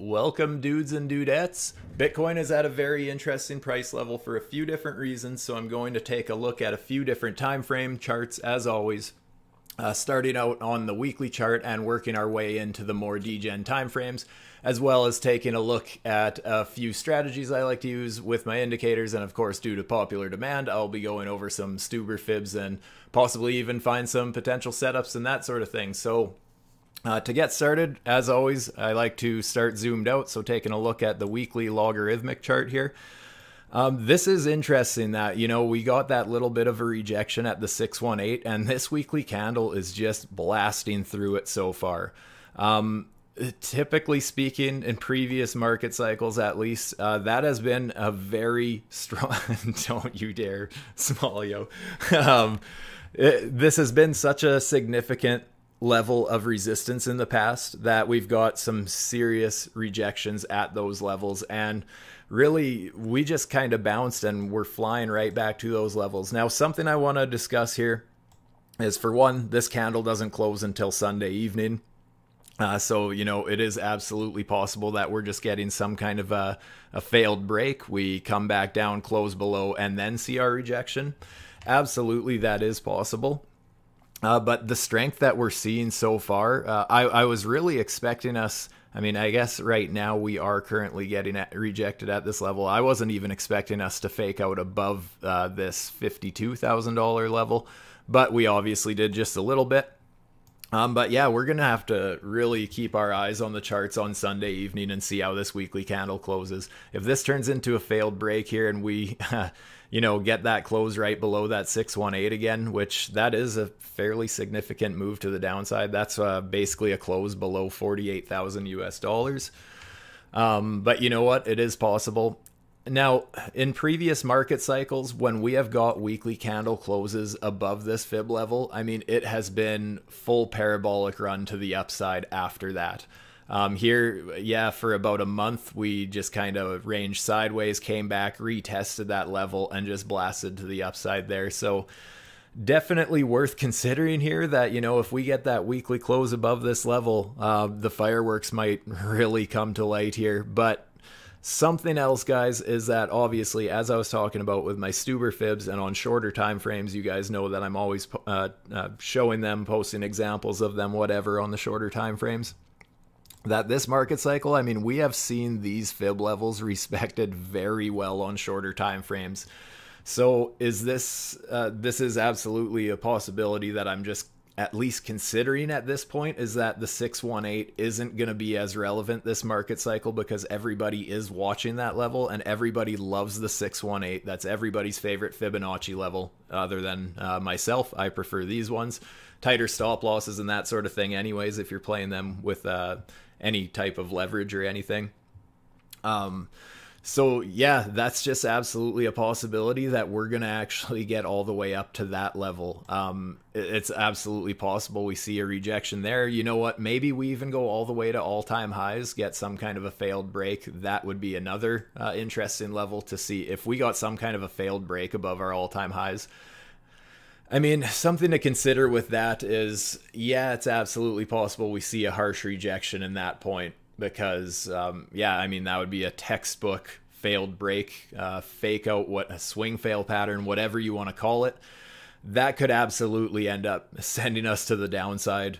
Welcome, dudes and dudettes. Bitcoin is at a very interesting price level for a few different reasons, so I'm going to take a look at a few different time frame charts as always, starting out on the weekly chart and working our way into the more degen time frames, as well as taking a look at a few strategies I like to use with my indicators. And of course, due to popular demand, I'll be going over some STUBER FIBS and possibly even find some potential setups and that sort of thing. So to get started, as always, I like to start zoomed out, so taking a look at the weekly logarithmic chart here. This is interesting that, we got that little bit of a rejection at the 618, and this weekly candle is just blasting through it so far. Typically speaking, in previous market cycles at least, that has been a very strong... Don't you dare, Smallio. This has been such a significant level of resistance in the past that we've got some serious rejections at those levels, and really we just kind of bounced and we're flying right back to those levels. Now, something I want to discuss here is, for one, this candle doesn't close until Sunday evening. So, it is absolutely possible that we're just getting some kind of a failed break. We come back down, close below, and then see our rejection. Absolutely, that is possible. But the strength that we're seeing so far, I was really expecting us. I guess right now we are currently getting rejected at this level. I wasn't even expecting us to fake out above this $52,000 level, but we obviously did just a little bit. But yeah, we're going to have to really keep our eyes on the charts on Sunday evening and see how this weekly candle closes. If this turns into a failed break here and we, get that close right below that 618 again, which that is a fairly significant move to the downside. That's basically a close below 48,000 US dollars. But you know what? It is possible. Now, in previous market cycles, when we have got weekly candle closes above this fib level, it has been full parabolic run to the upside after that. Here, yeah, for about a month, we just kind of ranged sideways, came back, retested that level, and just blasted to the upside there. So definitely worth considering here that, if we get that weekly close above this level, the fireworks might really come to light here. But something else, guys, is that obviously, as I was talking about with my STUBER FIBS and on shorter time frames, you guys know that I'm always showing them, posting examples of them, whatever, on the shorter time frames. That this market cycle, we have seen these fib levels respected very well on shorter time frames. So is this is absolutely a possibility that I'm just at least considering at this point, is that the 618 isn't going to be as relevant this market cycle because everybody is watching that level and everybody loves the 618. That's everybody's favorite Fibonacci level other than myself. I prefer these ones. Tighter stop losses and that sort of thing anyways, if you're playing them with any type of leverage or anything. So yeah, that's just absolutely a possibility that we're going to actually get all the way up to that level. It's absolutely possible we see a rejection there. You know what? Maybe we even go all the way to all-time highs, get some kind of a failed break. That would be another interesting level to see if we got some kind of a failed break above our all-time highs. Something to consider with that is, yeah, it's absolutely possible we see a harsh rejection in that point. Because, that would be a textbook failed break, fake out, a swing fail pattern, whatever you want to call it. That could absolutely end up sending us to the downside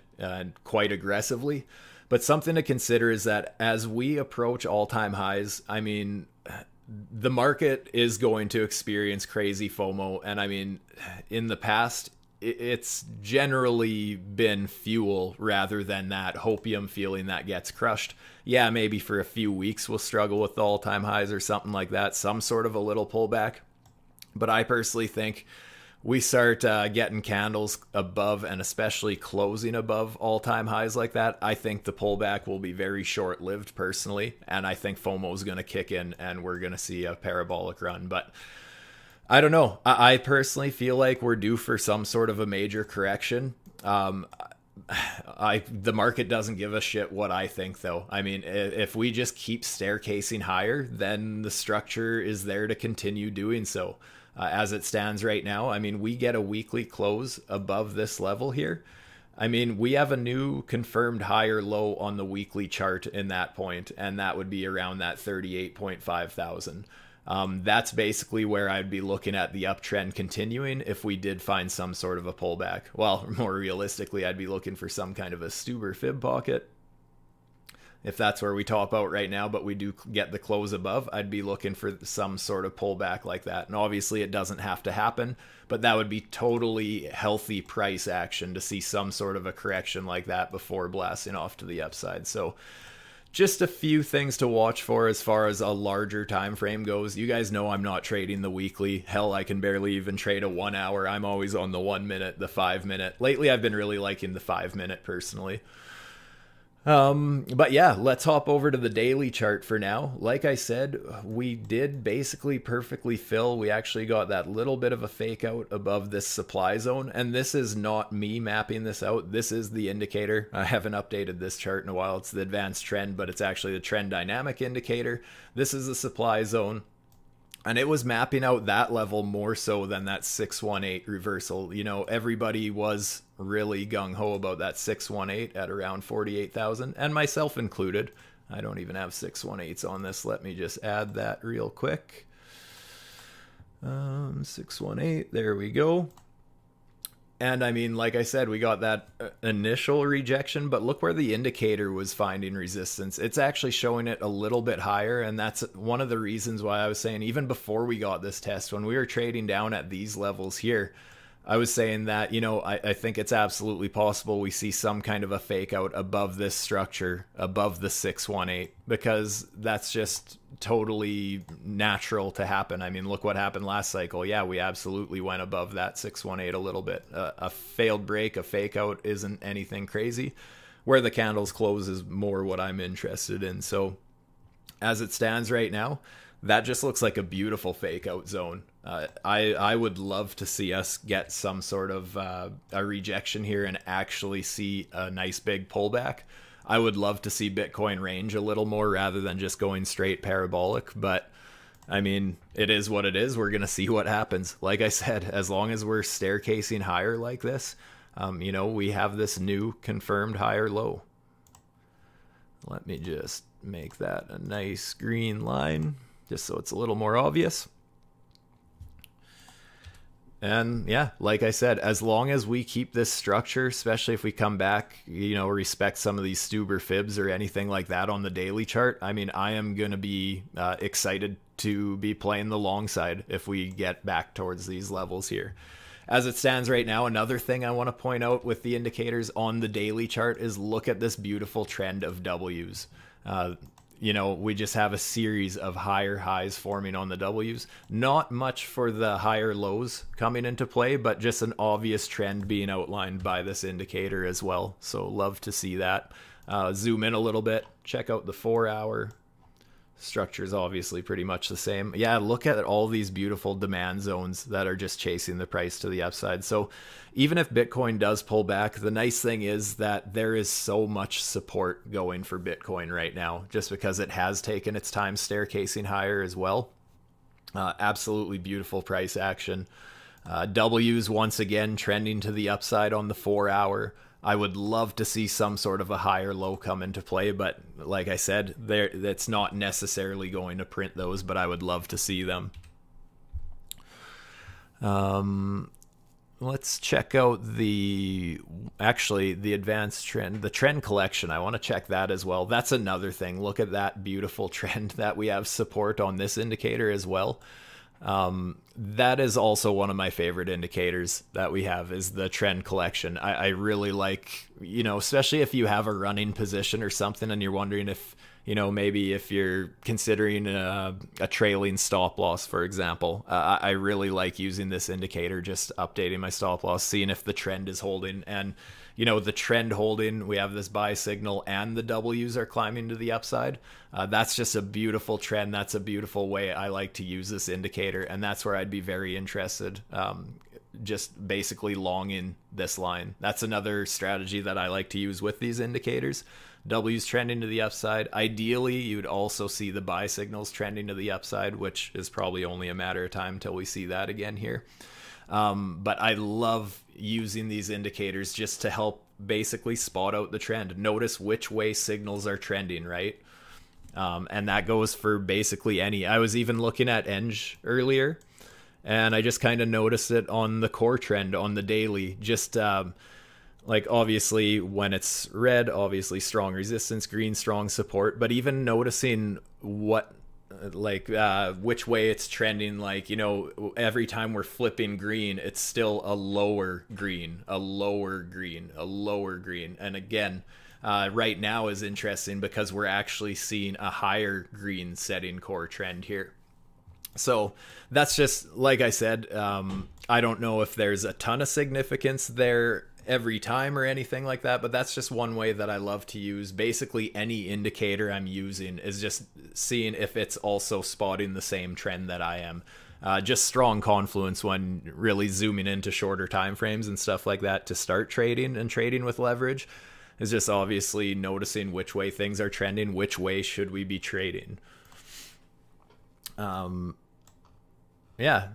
quite aggressively. But something to consider is that as we approach all-time highs, the market is going to experience crazy FOMO. And in the past, it's generally been fuel rather than that hopium feeling that gets crushed. Yeah, maybe for a few weeks we'll struggle with the all-time highs or something like that, some sort of a little pullback. But I personally think we start getting candles above and especially closing above all-time highs like that. I think the pullback will be very short-lived personally, and I think FOMO is going to kick in and we're going to see a parabolic run. But I don't know. I personally feel like we're due for some sort of a major correction. The market doesn't give a shit what I think, though. If we just keep staircasing higher, then the structure is there to continue doing so. As it stands right now, we get a weekly close above this level here. I mean, we have a new confirmed higher low on the weekly chart in that point, and that would be around that 38.5 thousand. That's basically where I'd be looking at the uptrend continuing if we did find some sort of a pullback. Well, more realistically, I'd be looking for some kind of a STUBER fib pocket. If that's where we top out right now, but we do get the close above, I'd be looking for some sort of pullback like that. And obviously it doesn't have to happen, but that would be totally healthy price action to see some sort of a correction like that before blasting off to the upside. So just a few things to watch for as far as a larger time frame goes. You guys know I'm not trading the weekly. Hell, I can barely even trade a 1 hour. I'm always on the 1 minute, the 5 minute. Lately, I've been really liking the 5 minute personally. But yeah, let's hop over to the daily chart for now. Like I said, we did basically perfectly fill. We actually got that little bit of a fake out above this supply zone. And this is not me mapping this out. This is the indicator. I haven't updated this chart in a while. It's the advanced trend, but it's actually the trend dynamic indicator. This is the supply zone. And it was mapping out that level more so than that 618 reversal. You know, everybody was really gung-ho about that 618 at around 48,000, and myself included. I don't even have 618s on this. Let me just add that real quick. 618, there we go. And I mean, like I said, we got that initial rejection, but look where the indicator was finding resistance. It's actually showing it a little bit higher, and that's one of the reasons why I was saying, even before we got this test, when we were trading down at these levels here, I was saying that, you know, I think it's absolutely possible we see some kind of a fake out above this structure, above the 618, because that's just totally natural to happen. I mean, look what happened last cycle. Yeah, we absolutely went above that 618 a little bit. A failed break, a fake out isn't anything crazy. Where the candles close is more what I'm interested in. So as it stands right now, that just looks like a beautiful fake out zone. I would love to see us get some sort of a rejection here and actually see a nice big pullback. I would love to see Bitcoin range a little more rather than just going straight parabolic. But I mean, it is what it is. We're going to see what happens. Like I said, as long as we're staircasing higher like this, you know, we have this new confirmed higher low. Let me just make that a nice green line, just so it's a little more obvious. And yeah, like I said, as long as we keep this structure, especially if we come back, you know, respect some of these STUBER fibs or anything like that on the daily chart, I mean, I am going to be excited to be playing the long side if we get back towards these levels here. As it stands right now, another thing I want to point out with the indicators on the daily chart is look at this beautiful trend of W's. You know, we just have a series of higher highs forming on the W's. Not much for the higher lows coming into play, but just an obvious trend being outlined by this indicator as well. So love to see that. Zoom in a little bit, check out the 4 hour. Structure is obviously pretty much the same. Yeah, look at all these beautiful demand zones that are just chasing the price to the upside. So even if Bitcoin does pull back, the nice thing is that there is so much support going for Bitcoin right now, just because it has taken its time staircasing higher as well. Absolutely beautiful price action. W's once again trending to the upside on the 4 hour. I would love to see some sort of a higher low come into play, but like I said, that's not necessarily going to print those, but I would love to see them. Let's check out the advanced trend, the trend collection. I want to check that as well. That's another thing. Look at that beautiful trend that we have support on this indicator as well. That is also one of my favorite indicators that we have, is the trend collection. I really like, you know, especially if you have a running position or something and you're wondering if, you know, maybe if you're considering a trailing stop loss, for example. I really like using this indicator, just updating my stop loss, seeing if the trend is holding. And, you know, the trend holding, we have this buy signal and the W's are climbing to the upside. That's just a beautiful trend. That's a beautiful way I like to use this indicator. And that's where I'd be very interested, just basically longing this line. That's another strategy that I like to use with these indicators. W's trending to the upside. Ideally, you'd also see the buy signals trending to the upside, which is probably only a matter of time till we see that again here. But I love using these indicators just to help basically spot out the trend. Notice which way signals are trending, right? And that goes for basically any. I was even looking at Eng earlier, and I just kind of noticed it on the core trend on the daily. Just like obviously when it's red, obviously strong resistance, green, strong support, but even noticing what which way it's trending, like, you know, every time we're flipping green, it's still a lower green, a lower green, a lower green. And again, right now is interesting because we're actually seeing a higher green setting core trend here. So that's just, like I said, I don't know if there's a ton of significance there every time or anything like that, but that's just one way that I love to use. Basically any indicator I'm using is just seeing if it's also spotting the same trend that I am. Just strong confluence when really zooming into shorter time frames and stuff like that to start trading and trading with leverage is just obviously noticing which way things are trending, which way should we be trading. Yeah.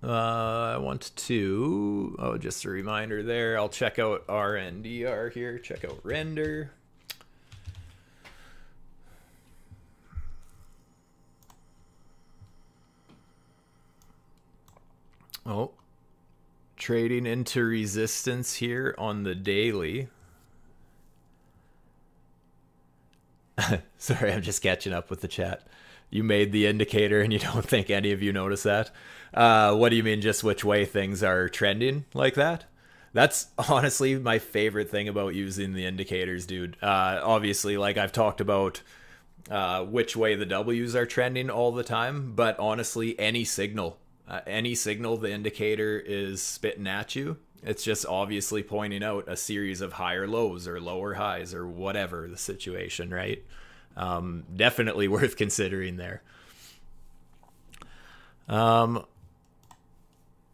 I want to, just a reminder there, I'll check out RNDR here, check out render. Oh, trading into resistance here on the daily. Sorry, I'm just catching up with the chat. You made the indicator and you don't think any of you notice that? What do you mean, just which way things are trending like that? That's honestly my favorite thing about using the indicators, dude. Obviously, like I've talked about which way the W's are trending all the time, but honestly, any signal the indicator is spitting at you, it's just obviously pointing out a series of higher lows or lower highs or whatever the situation, right? Definitely worth considering there.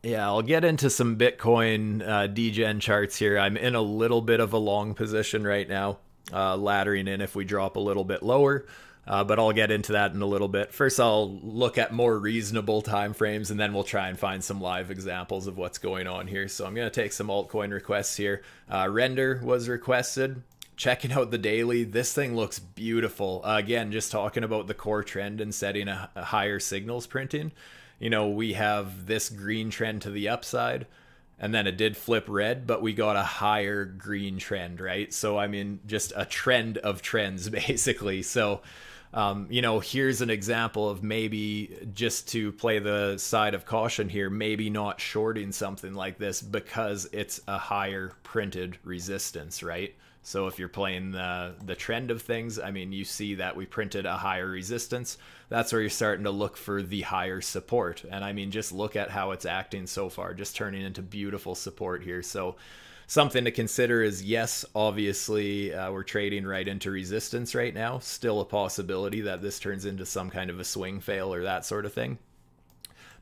Yeah, I'll get into some Bitcoin degen charts here. I'm in a little bit of a long position right now, laddering in if we drop a little bit lower, but I'll get into that in a little bit. First, I'll look at more reasonable time frames, and then we'll try and find some live examples of what's going on here. So I'm going to take some altcoin requests here. Render was requested. Checking out the daily, this thing looks beautiful. Again, just talking about the core trend and setting a higher signals printing. You know, we have this green trend to the upside, and then it did flip red, but we got a higher green trend, right? So, I mean, just a trend of trends, basically. So, you know, here's an example of maybe, just to play the side of caution here, maybe not shorting something like this because it's a higher printed resistance, right? So if you're playing the trend of things, I mean, you see that we printed a higher resistance. That's where you're starting to look for the higher support. And I mean, just look at how it's acting so far, just turning into beautiful support here. So something to consider is, yes, obviously we're trading right into resistance right now. Still a possibility that this turns into some kind of a swing fail or that sort of thing.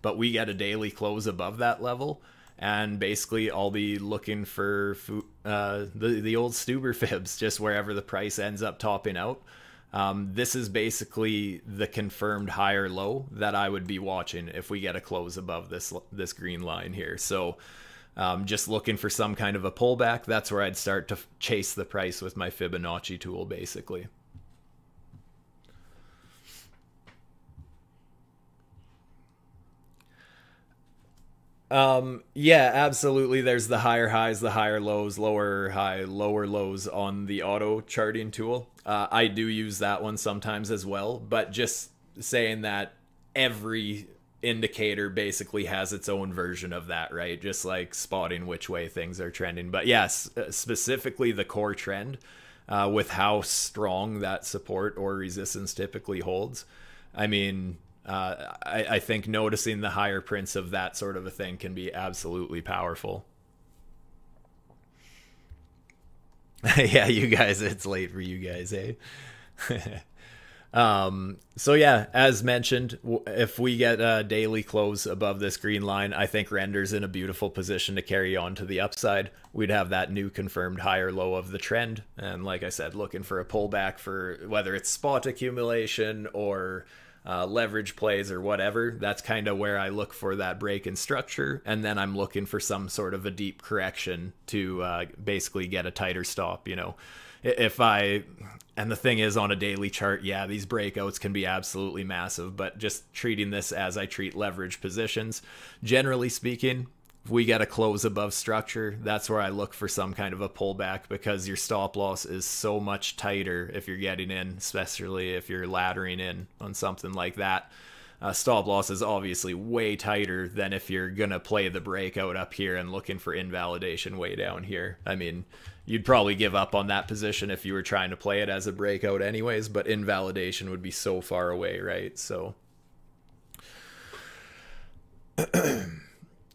But we get a daily close above that level. And basically, I'll be looking for the old STUBER FIBS, just wherever the price ends up topping out. This is basically the confirmed higher low that I would be watching if we get a close above this green line here. So just looking for some kind of a pullback. That's where I'd start to chase the price with my Fibonacci tool, basically. Yeah, absolutely. There's the higher highs, the higher lows, lower high, lower lows on the auto charting tool. I do use that one sometimes as well, but just saying that every indicator basically has its own version of that, right? Just like spotting which way things are trending. But yes, specifically the core trend, with how strong that support or resistance typically holds. I mean, I think noticing the higher prints of that sort of a thing can be absolutely powerful. Yeah, you guys, it's late for you guys, eh? So yeah, as mentioned, if we get a daily close above this green line, I think render's in a beautiful position to carry on to the upside. We'd have that new confirmed higher low of the trend. And like I said, looking for a pullback for whether it's spot accumulation or leverage plays or whatever, that's kind of where I look for that break in structure. And then I'm looking for some sort of a deep correction to basically get a tighter stop, you know. And the thing is, on a daily chart, yeah, these breakouts can be absolutely massive, but just treating this as I treat leverage positions, generally speaking, if we get a close above structure, that's where I look for some kind of a pullback, because your stop loss is so much tighter if you're getting in, especially if you're laddering in on something like that. Stop loss is obviously way tighter than if you're going to play the breakout up here and looking for invalidation way down here. I mean, you'd probably give up on that position if you were trying to play it as a breakout anyways, but invalidation would be so far away, right? So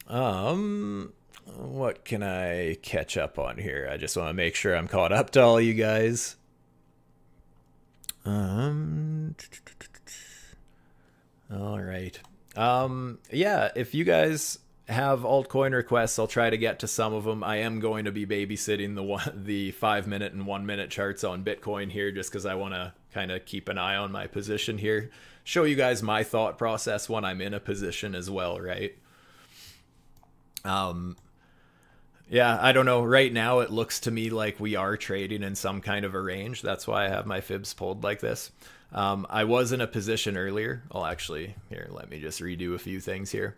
what can I catch up on here? I just want to make sure I'm caught up to all you guys. All right. Yeah, if you guys have altcoin requests, I'll try to get to some of them. I am going to be babysitting the 5-minute and 1-minute charts on Bitcoin here, just because I want to kind of keep an eye on my position here. Show you guys my thought process when I'm in a position as well, right? Yeah, I don't know. Right now, it looks to me like we are trading in some kind of a range. That's why I have my fibs pulled like this. I was in a position earlier. Well, actually, here, let me just redo a few things here.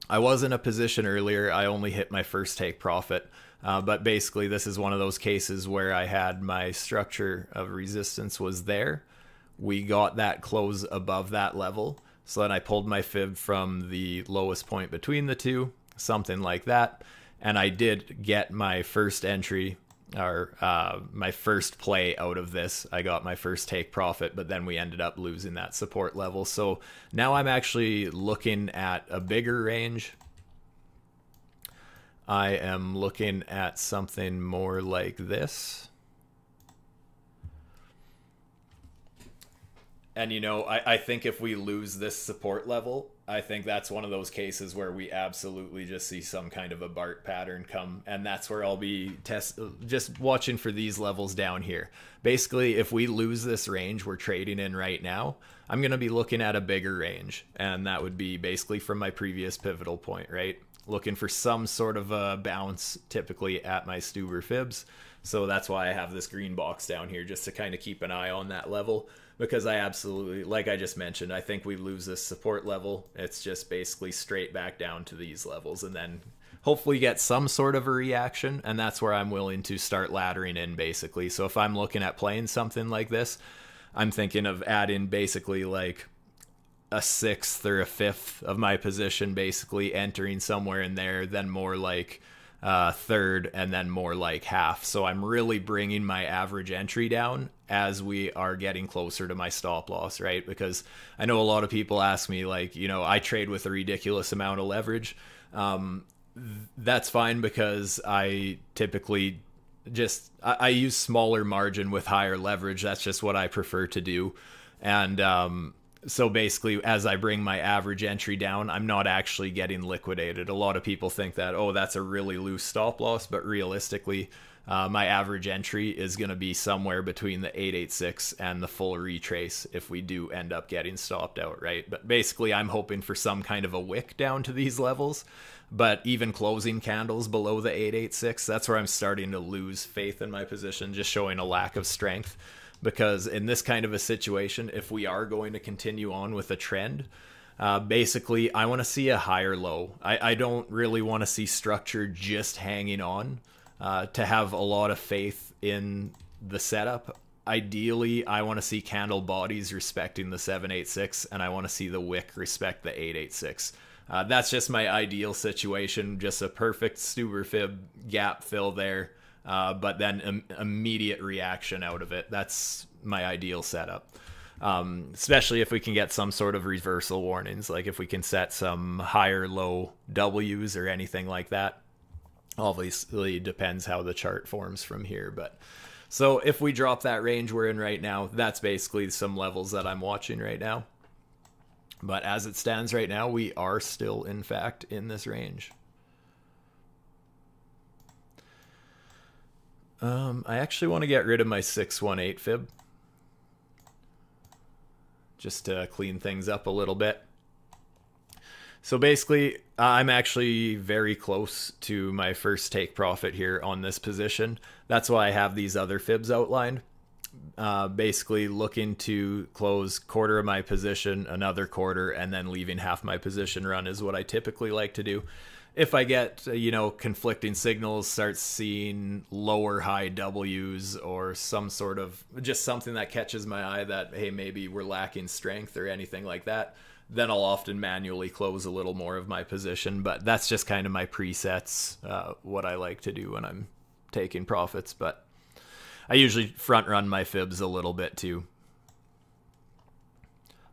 I was in a position earlier. I only hit my first take profit. But basically, this is one of those cases where I had my structure of resistance was there. We got that close above that level. So then I pulled my fib from the lowest point between the two, something like that. And I did get my first entry, or my first play out of this. I got my first take profit, but then we ended up losing that support level. So now I'm actually looking at a bigger range. I am looking at something more like this. And, you know, I think if we lose this support level, I think that's one of those cases where we absolutely just see some kind of a BART pattern come. And that's where I'll be just watching for these levels down here. Basically, if we lose this range we're trading in right now, I'm going to be looking at a bigger range. And that would be basically from my previous pivotal point, right? Looking for some sort of a bounce, typically at my STUBER fibs. So that's why I have this green box down here, just to kind of keep an eye on that level. Because I absolutely, like I just mentioned, I think we lose this support level. It's just basically straight back down to these levels, and then hopefully get some sort of a reaction. And that's where I'm willing to start laddering in, basically. So if I'm looking at playing something like this, I'm thinking of adding basically like a 1/6 or a 1/5 of my position, basically entering somewhere in there, then more like 1/3, and then more like half. So I'm really bringing my average entry down as we are getting closer to my stop loss, right? Because I know a lot of people ask me, like, you know, I trade with a ridiculous amount of leverage. That's fine, because I typically just I use smaller margin with higher leverage. That's just what I prefer to do. And so basically, as I bring my average entry down, I'm not actually getting liquidated. A lot of people think that, oh, that's a really loose stop loss, but realistically, my average entry is going to be somewhere between the 886 and the full retrace if we do end up getting stopped out, right? But basically, I'm hoping for some kind of a wick down to these levels. But even closing candles below the 886, that's where I'm starting to lose faith in my position, just showing a lack of strength. Because in this kind of a situation, if we are going to continue on with a trend, basically, I want to see a higher low. I don't really want to see structure just hanging on to have a lot of faith in the setup. Ideally, I want to see candle bodies respecting the 786, and I want to see the wick respect the 886. That's just my ideal situation, just a perfect STUBER fib gap fill there. But then immediate reaction out of it. That's my ideal setup. Especially if we can get some sort of reversal warnings, like if we can set some higher low W's or anything like that. Obviously depends how the chart forms from here. But so if we drop that range we're in right now, that's basically some levels that I'm watching right now. But as it stands right now, we are still, in fact, in this range. I actually want to get rid of my 618 fib. just to clean things up a little bit. So basically, I'm actually very close to my first take profit here on this position. That's why I have these other fibs outlined. Basically looking to close quarter of my position, another quarter, and then leaving half my position run is what I typically like to do. If I get, conflicting signals, start seeing lower high W's or some sort of just something that catches my eye that, hey, maybe we're lacking strength or anything like that, then I'll often manually close a little more of my position. But that's just kind of my presets, what I like to do when I'm taking profits. But I usually front run my fibs a little bit too.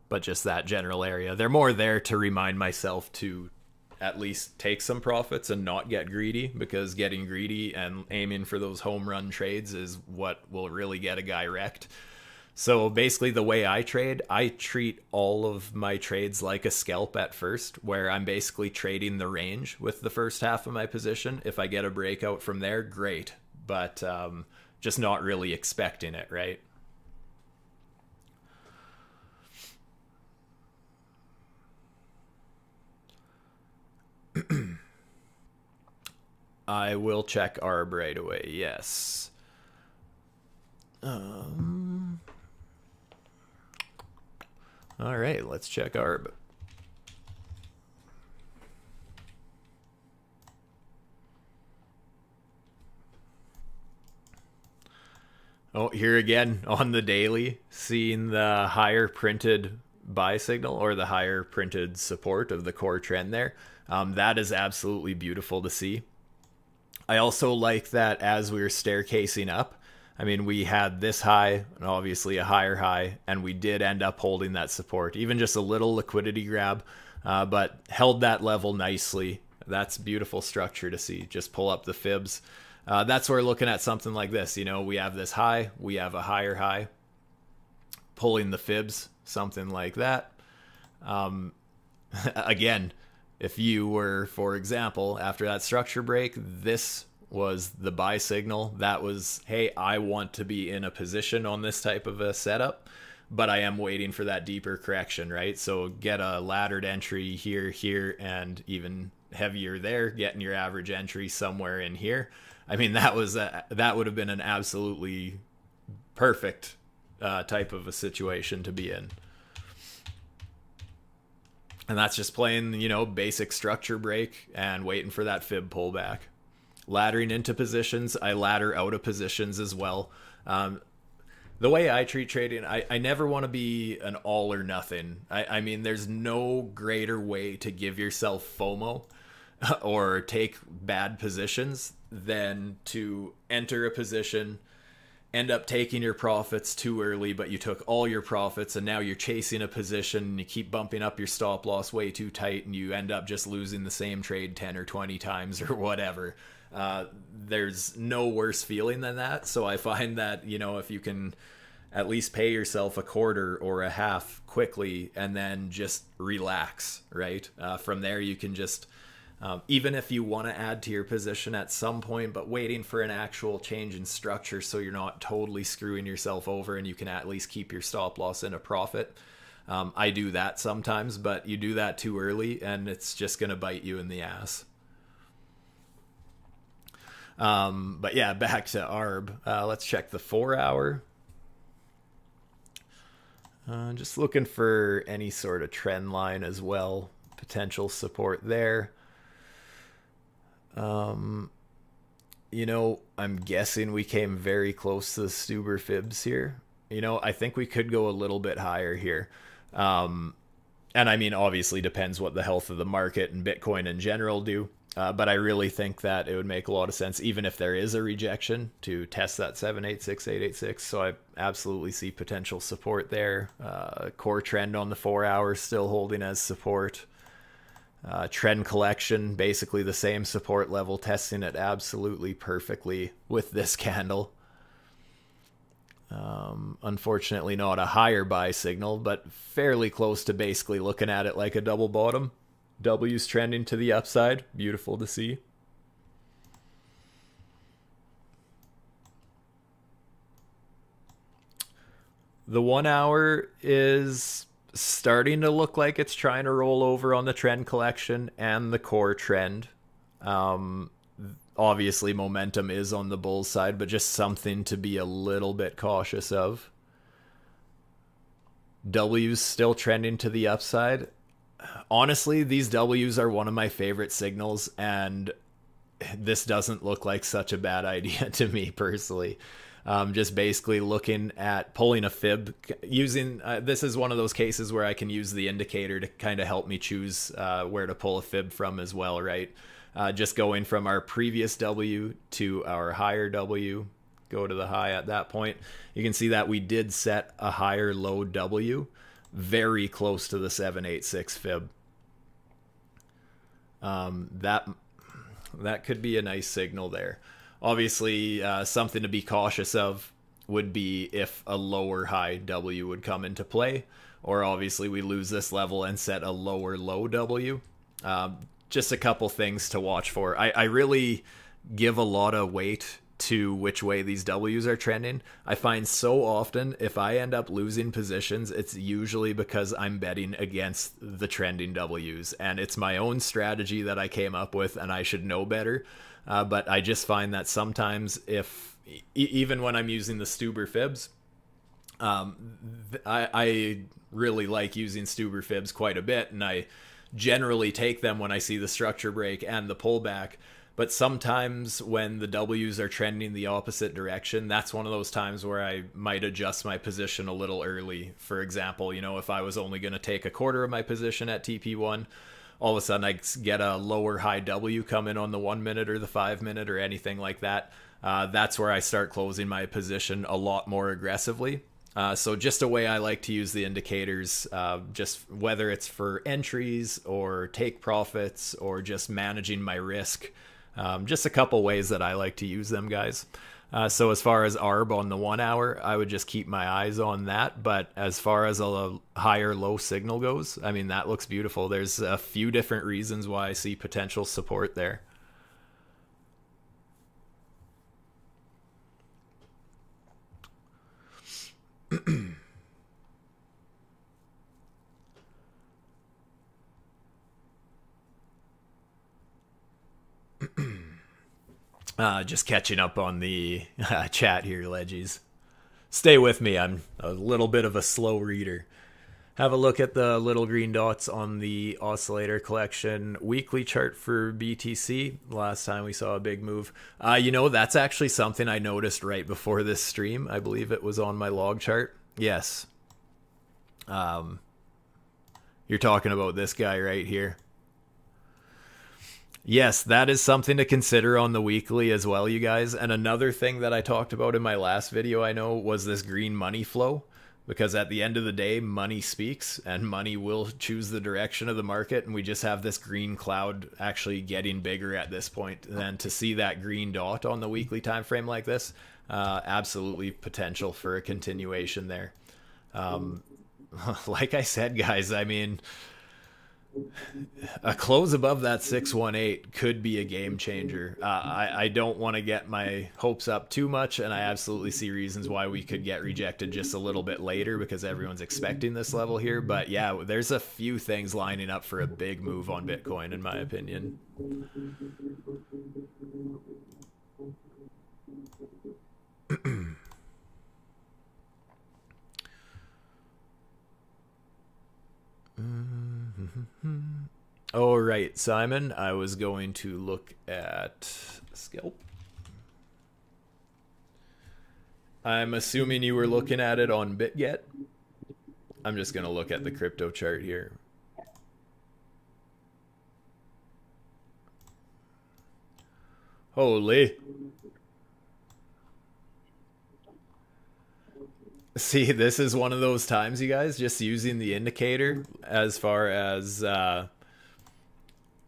But just that general area. They're more there to remind myself to at least take some profits and not get greedy, because getting greedy and aiming for those home run trades is what will really get a guy wrecked. So basically the way I trade, I treat all of my trades like a scalp at first, where I'm basically trading the range with the first half of my position. If I get a breakout from there, great. But just not really expecting it, right? I will check ARB right away, yes. All right, let's check ARB. Oh, here again on the daily, seeing the higher printed buy signal or the higher printed support of the core trend there. That is absolutely beautiful to see. I also like that as we were staircasing up, I mean, we had this high and obviously a higher high, and we did end up holding that support, even just a little liquidity grab, but held that level nicely. That's beautiful structure to see. Just pull up the fibs. That's where we're looking at something like this. We have this high, we have a higher high, pulling the fibs, something like that. Again, if you were, for example, after that structure break, this was the buy signal. That was, hey, I want to be in a position on this type of a setup, but I am waiting for that deeper correction, right? So get a laddered entry here, here, and even heavier there, getting your average entry somewhere in here. I mean, that would have been an absolutely perfect type of a situation to be in. And that's just playing, basic structure break and waiting for that fib pullback. Laddering into positions, I ladder out of positions as well. The way I treat trading, I never want to be an all or nothing. I mean, there's no greater way to give yourself FOMO or take bad positions than to enter a position, end up taking your profits too early, but you took all your profits and now you're chasing a position and you keep bumping up your stop loss way too tight and you end up just losing the same trade 10 or 20 times or whatever. There's no worse feeling than that. So I find that, if you can at least pay yourself a quarter or a half quickly and then just relax, right? From there, you can just, even if you want to add to your position at some point, but waiting for an actual change in structure so you're not totally screwing yourself over and you can at least keep your stop loss in a profit. I do that sometimes, but you do that too early and it's just going to bite you in the ass. But yeah, back to ARB. Let's check the 4 hour. Just looking for any sort of trend line as well. Potential support there. I'm guessing we came very close to the STUBER fibs here. I think we could go a little bit higher here. And I mean, obviously depends what the health of the market and Bitcoin in general do. But I really think that it would make a lot of sense, even if there is a rejection, to test that 786,886. So I absolutely see potential support there. Core trend on the 4 hour still holding as support. Trend collection, basically the same support level, testing it absolutely perfectly with this candle. Unfortunately not a higher buy signal, but fairly close to basically looking at it like a double bottom. W's trending to the upside. Beautiful to see. The 1 hour is starting to look like it's trying to roll over on the trend collection and the core trend. Obviously, momentum is on the bull side, but just something to be a little bit cautious of. W's still trending to the upside. Honestly, these W's are one of my favorite signals, and this doesn't look like such a bad idea to me personally. Just basically looking at pulling a fib, using this is one of those cases where I can use the indicator to kind of help me choose where to pull a fib from as well, right? Just going from our previous W to our higher W, go to the high at that point. You can see that we did set a higher low W very close to the 786 fib. That could be a nice signal there. Obviously, something to be cautious of would be if a lower high W would come into play, or obviously we lose this level and set a lower low W. Just a couple things to watch for. I really give a lot of weight to which way these W's are trending. I find so often if I end up losing positions, it's usually because I'm betting against the trending W's, and it's my own strategy that I came up with and I should know better. But I just find that sometimes if, even when I'm using the STUBER FIBS, I really like using STUBER FIBS quite a bit, and I generally take them when I see the structure break and the pullback. But sometimes when the W's are trending the opposite direction, that's one of those times where I might adjust my position a little early. For example, if I was only going to take a quarter of my position at TP1, all of a sudden I get a lower high W come in on the 1 minute or the 5 minute or anything like that. That's where I start closing my position a lot more aggressively. So just a way I like to use the indicators, just whether it's for entries or take profits or just managing my risk. Just a couple ways that I like to use them, guys. So as far as ARB on the 1 hour, I would just keep my eyes on that. But as far as a higher low signal goes, I mean, that looks beautiful. There's a few different reasons why I see potential support there. Just catching up on the chat here, Leggies. Stay with me. I'm a little bit of a slow reader. Have a look at the little green dots on the oscillator collection weekly chart for BTC. Last time we saw a big move. That's actually something I noticed right before this stream. I believe it was on my log chart. Yes. You're talking about this guy right here. Yes, that is something to consider on the weekly as well, you guys. And another thing that I talked about in my last video, I know, was this green money flow. Because at the end of the day, money speaks, and money will choose the direction of the market. And we just have this green cloud actually getting bigger at this point. And then to see that green dot on the weekly time frame like this, absolutely potential for a continuation there. Like I said, guys, I mean, a close above that 618 could be a game changer. I don't want to get my hopes up too much, and I absolutely see reasons why we could get rejected just a little bit later because everyone's expecting this level here. But yeah, there's a few things lining up for a big move on Bitcoin, in my opinion. All right, Simon, I was going to look at Scalp. I'm assuming you were looking at it on BitGet. I'm just going to look at the crypto chart here. Holy. See, this is one of those times, you guys, just using the indicator as far as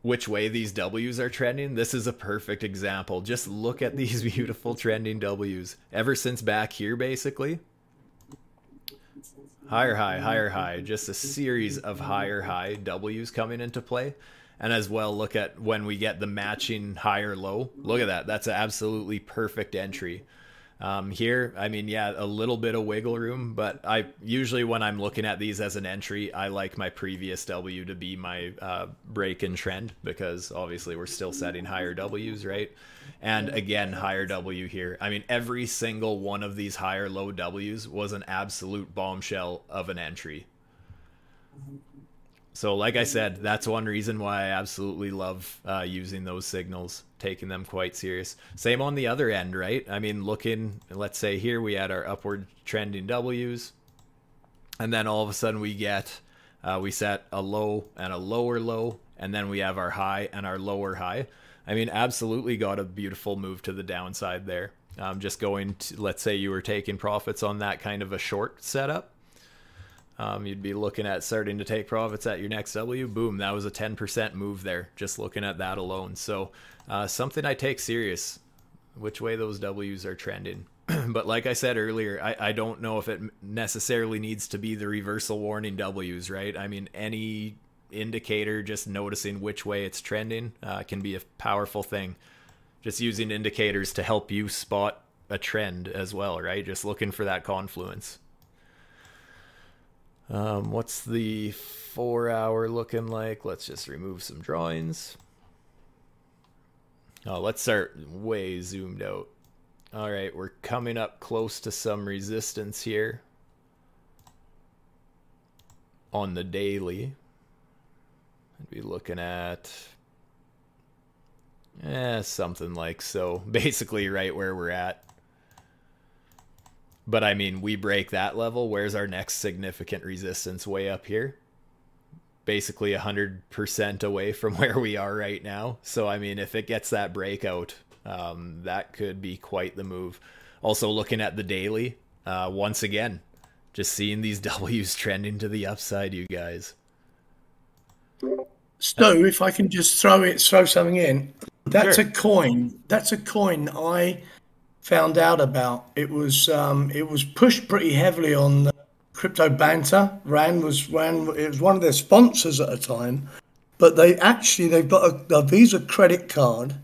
which way these W's are trending. This is a perfect example. Just look at these beautiful trending W's. Ever since back here, basically. Higher high, higher high. Just a series of higher high W's coming into play. And as well, look at when we get the matching higher low. Look at that. That's an absolutely perfect entry. Here, I mean, yeah, a little bit of wiggle room, but I usually, when I'm looking at these as an entry, I like my previous W to be my break in trend, because obviously we're still setting higher Ws, right? And again, higher W here. I mean, every single one of these higher low Ws was an absolute bombshell of an entry. So like I said, that's one reason why I absolutely love using those signals, taking them quite serious. Same on the other end, right? I mean, looking, let's say here we had our upward trending Ws, and then all of a sudden we get, we set a low and a lower low, and then we have our high and our lower high. I mean, absolutely got a beautiful move to the downside there. Just going to, let's say you were taking profits on that kind of a short setup. You'd be looking at starting to take profits at your next W. Boom, that was a 10% move there, just looking at that alone. So something I take serious, which way those Ws are trending. But like I said earlier, I don't know if it necessarily needs to be the reversal warning Ws, right? I mean, any indicator, just noticing which way it's trending can be a powerful thing. Just using indicators to help you spot a trend as well, right? Just looking for that confluence. What's the 4 hour looking like? Let's just remove some drawings. Oh, let's start way zoomed out. All right, we're coming up close to some resistance here on the daily. I'd be looking at something like so, basically right where we're at. But I mean, we break that level. Where's our next significant resistance? Way up here. Basically 100% away from where we are right now. So, I mean, if it gets that breakout, that could be quite the move. Also, looking at the daily, once again, just seeing these W's trending to the upside, you guys. Stu, if I can just throw something in. That's sure. A coin. That's a coin I found out about. It was pushed pretty heavily on Crypto Banter. It was one of their sponsors at a time, but they've got a Visa credit card,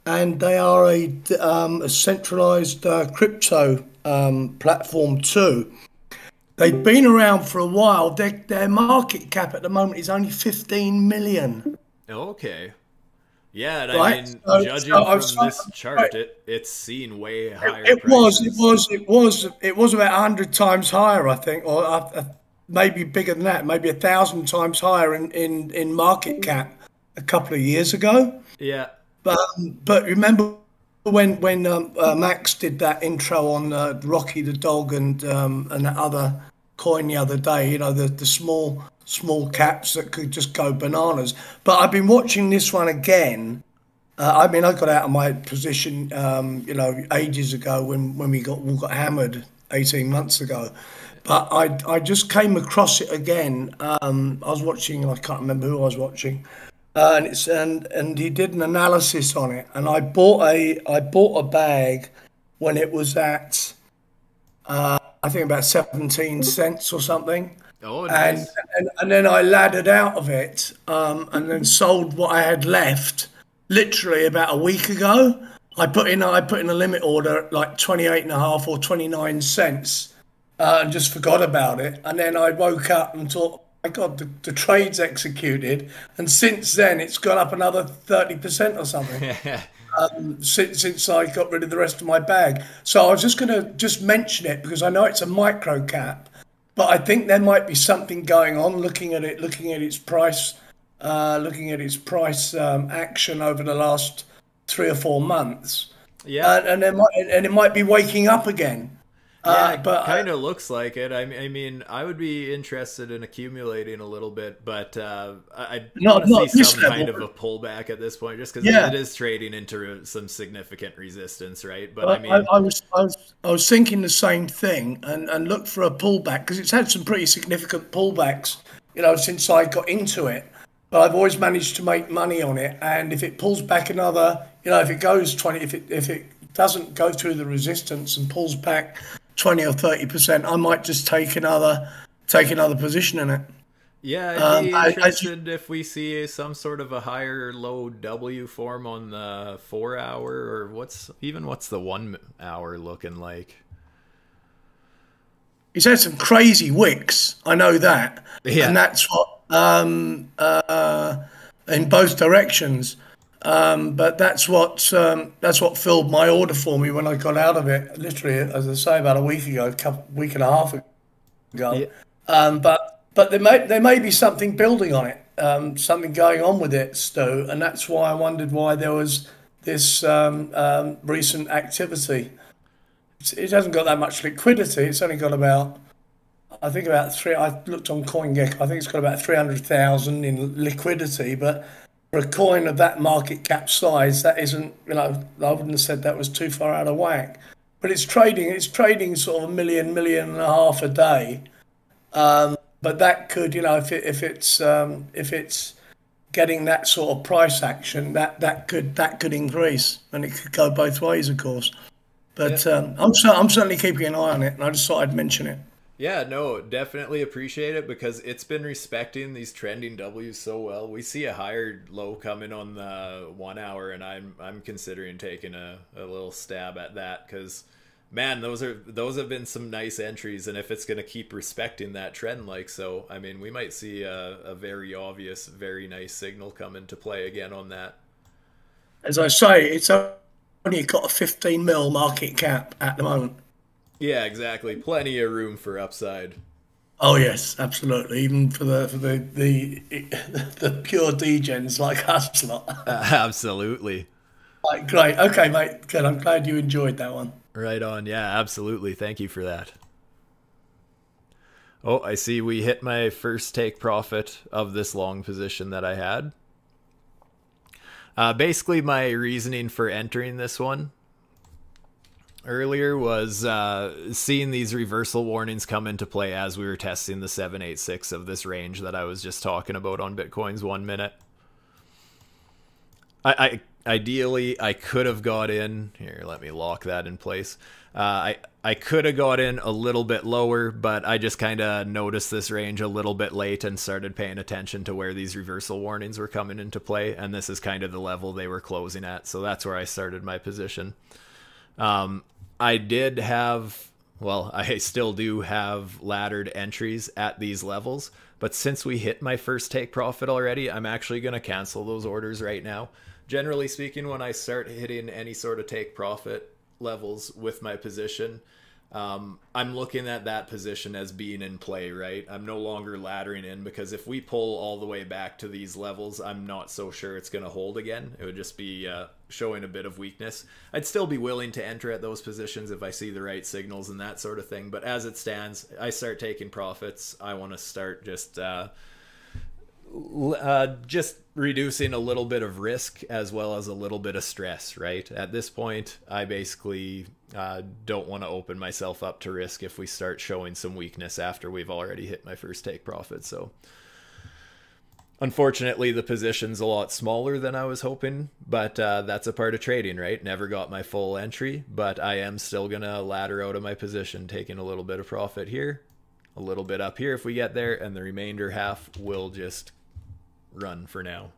and they are a centralized crypto platform too. They've been around for a while. Their market cap at the moment is only 15 million. Okay. Yeah, and right? I mean, judging from this chart, it's seen way higher. It was about 100 times higher, I think, or maybe bigger than that, maybe 1,000 times higher in market cap a couple of years ago. Yeah. But remember when Max did that intro on Rocky the dog and that other coin the other day, you know, the small caps that could just go bananas. But I've been watching this one again. I mean, I got out of my position, you know, ages ago when we got hammered 18 months ago. But I just came across it again. I was watching, I can't remember who I was watching, and he did an analysis on it. And I bought a bag when it was at I think about 17 cents or something. Oh, nice. And then I laddered out of it and then sold what I had left literally about a week ago. I put in a limit order at like 28.5 or 29 cents and just forgot about it. And then I woke up and thought, my God, the trade's executed. And since then, it's gone up another 30% or something. Since I got rid of the rest of my bag. So I was just going to mention it because I know it's a micro cap. But I think there might be something going on. Looking at its price, action over the last 3 or 4 months. Yeah, and it might be waking up again. Yeah, but kind of looks like it. I mean, I would be interested in accumulating a little bit, but I want to see some kind of a pullback at this point, just because it is trading into some significant resistance, right? But I mean, I was thinking the same thing, and looked for a pullback because it's had some pretty significant pullbacks, you know, since I got into it. But I've always managed to make money on it, and if it pulls back another, you know, if it goes 20, if it doesn't go through the resistance and pulls back 20 or 30%, I might just take another position in it. Yeah, I'd be As you, interested if we see some sort of a higher low W form on the 4 hour, or what's the 1 hour looking like? he's had some crazy wicks. I know that, and Yeah, that's what in both directions. But that's what filled my order for me when I got out of it. Literally, as I say, about a week ago, week and a half yeah, ago. But there may be something building on it, something going on with it, Stu, and that's why I wondered why there was this recent activity. It hasn't got that much liquidity. It's only got about, I think about three. I looked on CoinGecko. I think it's got about 300,000 in liquidity, but for a coin of that market cap size, that isn't. I wouldn't have said that was too far out of whack. But it's trading. It's trading sort of a million and a half a day. But that could, if it's getting that sort of price action, that could increase, and it could go both ways, of course. yeah. But I'm certainly keeping an eye on it, and I just thought I'd mention it. Yeah, no, definitely appreciate it because it's been respecting these trending W's so well. We see a higher low coming on the 1 hour, and I'm considering taking a little stab at that because, man, those have been some nice entries, and if it's going to keep respecting that trend like so, I mean, we might see a very obvious, very nice signal come into play again on that. As I say, it's only got a 15 mil market cap at the moment. Yeah, exactly. Plenty of room for upside. Oh yes, absolutely. Even for the the pure degens like us lot. Absolutely. Right, great. Okay, mate. Good. I'm glad you enjoyed that one. Right on. Yeah, absolutely. Thank you for that. Oh, I see we hit my first take profit of this long position that I had. Basically, my reasoning for entering this one earlier was seeing these reversal warnings come into play as we were testing the 786 of this range that I was just talking about on Bitcoin's 1 minute. I ideally I could have got in here. Let me lock that in place. I could have got in a little bit lower, but I just kind of noticed this range a little bit late and started paying attention to where these reversal warnings were coming into play, and this is kind of the level they were closing at, so that's where I started my position. I did have, well, I still do have laddered entries at these levels, but since we hit my first take profit already, I'm actually going to cancel those orders right now. Generally speaking, when I start hitting any sort of take profit levels with my position, I'm looking at that position as being in play, right? I'm no longer laddering in, because if we pull all the way back to these levels, I'm not so sure it's going to hold again. It would just be showing a bit of weakness. I'd still be willing to enter at those positions if I see the right signals and that sort of thing. But as it stands, I start taking profits. I want to start just reducing a little bit of risk as well as a little bit of stress, right? At this point, I basically don't want to open myself up to risk if we start showing some weakness after we've already hit my first take profit. So unfortunately, the position's a lot smaller than I was hoping, but that's a part of trading, right? Never got my full entry, but I am still going to ladder out of my position, taking a little bit of profit here, a little bit up here if we get there, and the remainder half will just run for now.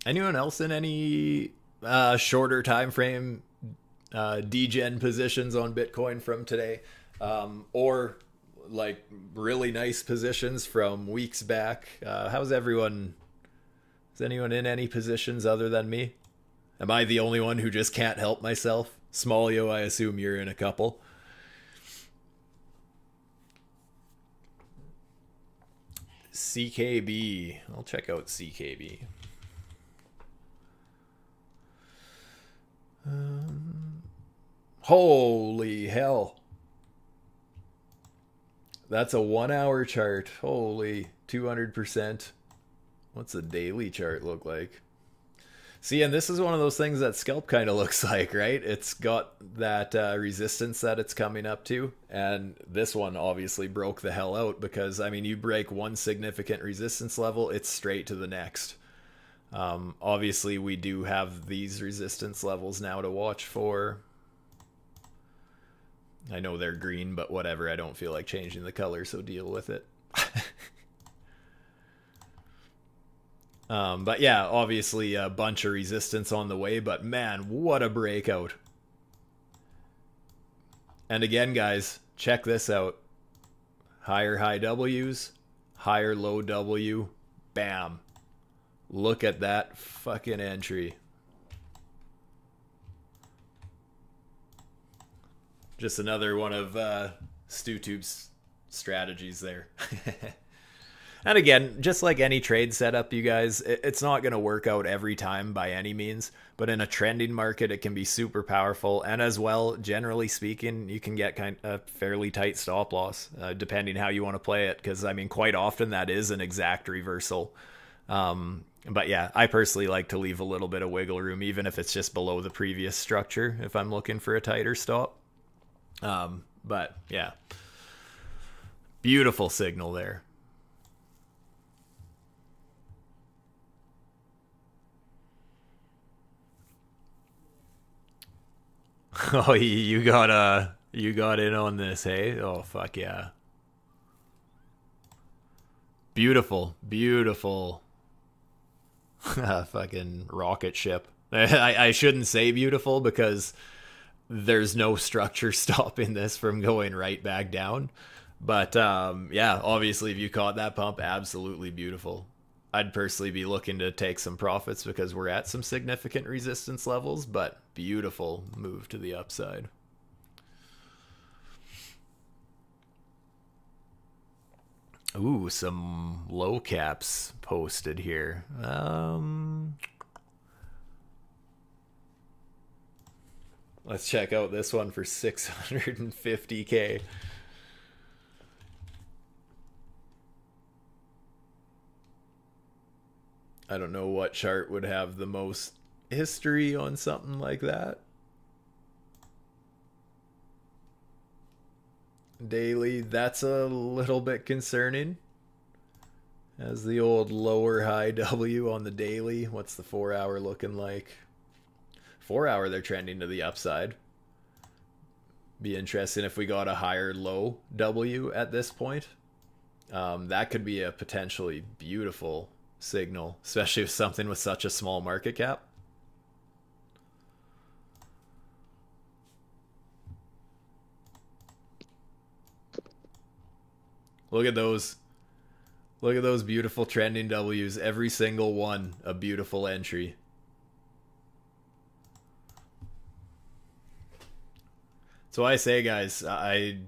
Anyone else in any shorter time frame degen positions on Bitcoin from today, or like really nice positions from weeks back? How's everyone? Is anyone in any positions other than me? Am I the only one who just can't help myself? Smallio, I assume you're in a couple. CKB. I'll check out CKB. Holy hell. That's a 1 hour chart. Holy 200%. What's the daily chart look like? See, and this is one of those things that scalp kind of looks like, right? It's got that resistance that it's coming up to, and this one obviously broke the hell out because, I mean, you break one significant resistance level, it's straight to the next. Obviously, we do have these resistance levels now to watch for. I know they're green, but whatever. I don't feel like changing the color, so deal with it. But yeah, obviously a bunch of resistance on the way, but man, what a breakout. And again, guys, check this out. Higher high W's, higher low W, bam. Look at that fucking entry. Just another one of StuTube's strategies there. And again, just like any trade setup, you guys, it's not going to work out every time by any means, but in a trending market, it can be super powerful. And as well, generally speaking, you can get kind of a fairly tight stop loss, depending how you want to play it. Because, I mean, quite often that is an exact reversal. But yeah, I personally like to leave a little bit of wiggle room, even if it's just below the previous structure, if I'm looking for a tighter stop. But yeah, beautiful signal there. Oh, you got in on this, hey? Oh, fuck yeah. Beautiful, beautiful. Fucking rocket ship. I shouldn't say beautiful because there's no structure stopping this from going right back down. But yeah, obviously if you caught that pump, absolutely beautiful. I'd personally be looking to take some profits because we're at some significant resistance levels, but beautiful move to the upside. Ooh, some low caps posted here. Let's check out this one for 650K. I don't know what chart would have the most history on something like that. Daily, that's a little bit concerning. As the old lower high W on the daily. What's the 4 hour looking like? 4 hour, they're trending to the upside. Be interesting if we got a higher low W at this point. That could be a potentially beautiful signal, especially with something with such a small market cap. Look at those. Look at those beautiful trending W's. Every single one a beautiful entry. So I say, guys, I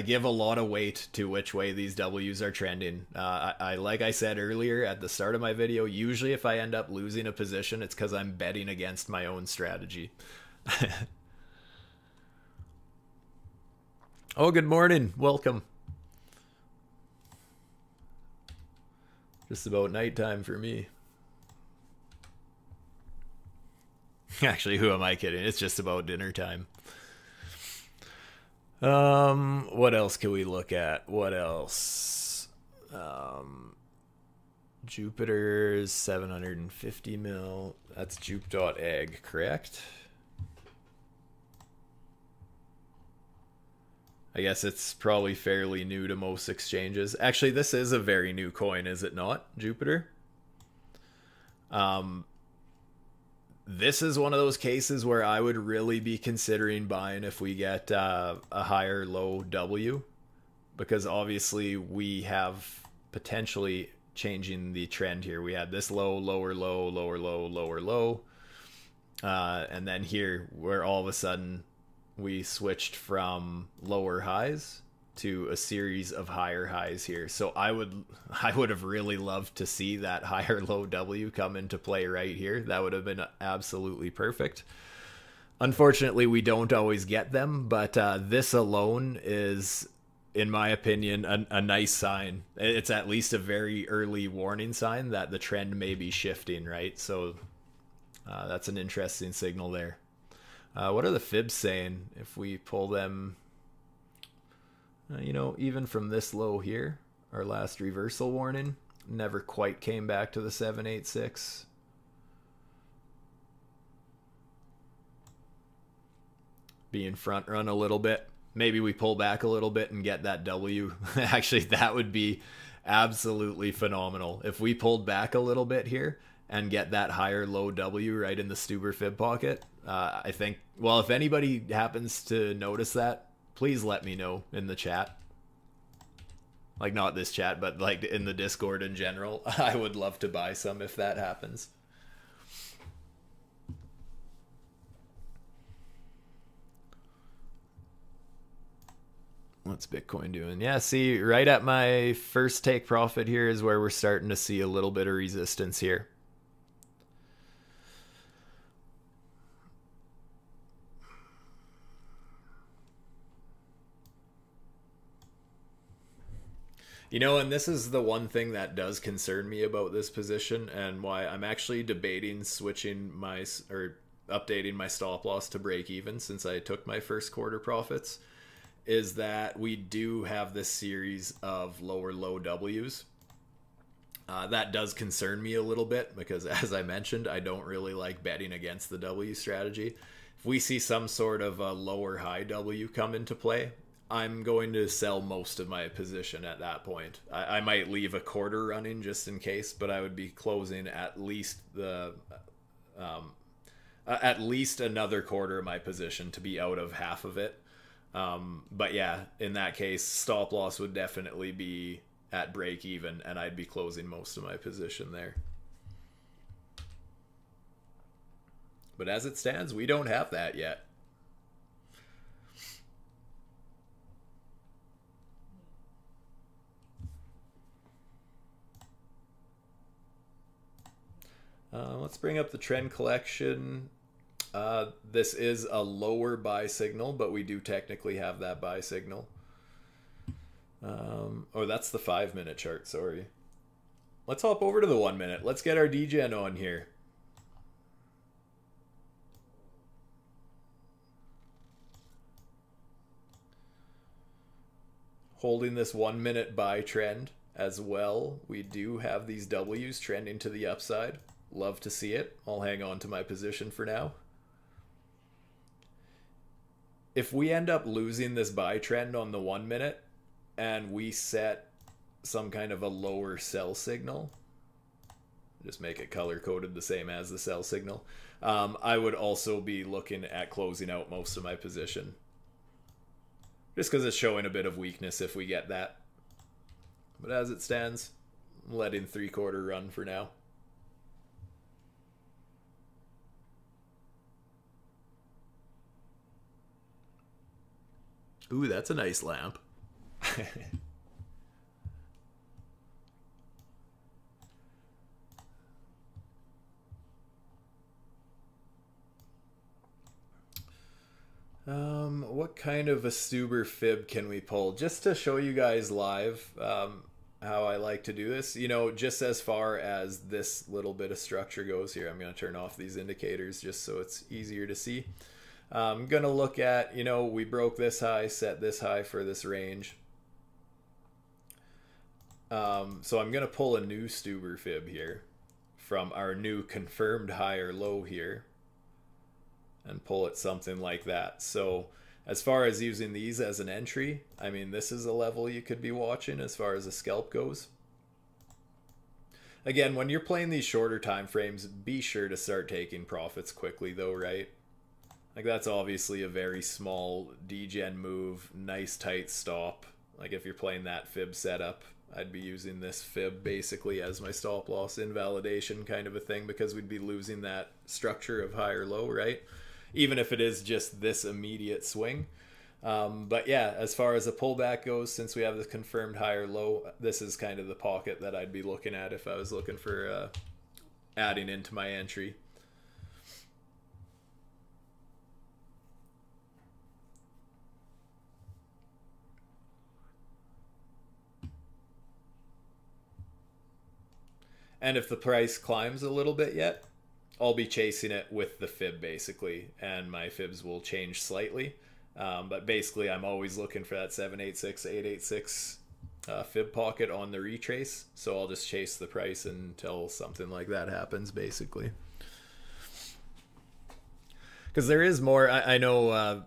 give a lot of weight to which way these W's are trending. I like I said earlier at the start of my video, usually if I end up losing a position, it's because I'm betting against my own strategy. Oh, good morning. Welcome. Just about nighttime for me. Actually, who am I kidding? It's just about dinner time. What else can we look at? What else? Jupiter's 750 mil. That's jupe.egg, correct? I guess it's probably fairly new to most exchanges. Actually, this is a very new coin, is it not, Jupiter? This is one of those cases where I would really be considering buying if we get a higher low W, because obviously we have potentially changing the trend here. We had this low, lower low, lower low, lower low, and then here where all of a sudden we switched from lower highs to a series of higher highs here. So I would have really loved to see that higher low W come into play right here. That would have been absolutely perfect. Unfortunately, we don't always get them, but this alone is, in my opinion, a nice sign. It's at least a very early warning sign that the trend may be shifting, right? So that's an interesting signal there. What are the FIBS saying if we pull them, you know, even from this low here, our last reversal warning? Never quite came back to the 786. Being front run a little bit. Maybe we pull back a little bit and get that W. Actually, that would be absolutely phenomenal. If we pulled back a little bit here and get that higher low W right in the Stuber fib pocket, I think, well, if anybody happens to notice that, please let me know in the chat. Like, not this chat, but like in the Discord in general. I would love to buy some if that happens. What's Bitcoin doing? Yeah, see, right at my first take profit here is where we're starting to see a little bit of resistance here. You know, and this is the one thing that does concern me about this position, and why I'm actually debating switching my, or updating my stop loss to break even since I took my first quarter profits, is that we do have this series of lower low W's. That does concern me a little bit because, as I mentioned, I don't really like betting against the W strategy. If we see some sort of a lower high W come into play, I'm going to sell most of my position at that point. I might leave a quarter running just in case, but I would be closing at least the at least another quarter of my position to be out of half of it. But yeah, in that case, stop loss would definitely be at break even, and I'd be closing most of my position there. But as it stands, we don't have that yet. Let's bring up the trend collection. This is a lower buy signal, but we do technically have that buy signal. Oh, that's the 5-minute chart, sorry. Let's hop over to the 1 minute. Let's get our DGen on here. Holding this 1 minute buy trend as well. We do have these W's trending to the upside. Love to see it. I'll hang on to my position for now. If we end up losing this buy trend on the 1 minute and we set some kind of a lower sell signal, just make it color coded the same as the sell signal, I would also be looking at closing out most of my position, just because it's showing a bit of weakness if we get that. But as it stands, I'm letting 3/4 run for now. Ooh, that's a nice lamp. What kind of a Stuber fib can we pull? Just to show you guys live how I like to do this. You know, just as far as this little bit of structure goes here, I'm going to turn off these indicators just so it's easier to see. I'm going to look at, you know, we broke this high, set this high for this range. So I'm going to pull a new Stuber fib here from our new confirmed high or low here and pull it something like that. So as far as using these as an entry, I mean, this is a level you could be watching as far as a scalp goes. Again, when you're playing these shorter time frames, be sure to start taking profits quickly though, right? Like, that's obviously a very small degen move, nice tight stop. Like, if you're playing that fib setup, I'd be using this fib basically as my stop loss invalidation kind of a thing, because we'd be losing that structure of high or low, right? Even if it is just this immediate swing. But yeah, as far as a pullback goes, since we have this confirmed high or low, this is kind of the pocket that I'd be looking at if I was looking for adding into my entry. And if the price climbs a little bit yet, I'll be chasing it with the fib basically, and my fibs will change slightly. But basically, I'm always looking for that 786, 886 fib pocket on the retrace, so I'll just chase the price until something like that happens, basically. Because there is more. I know,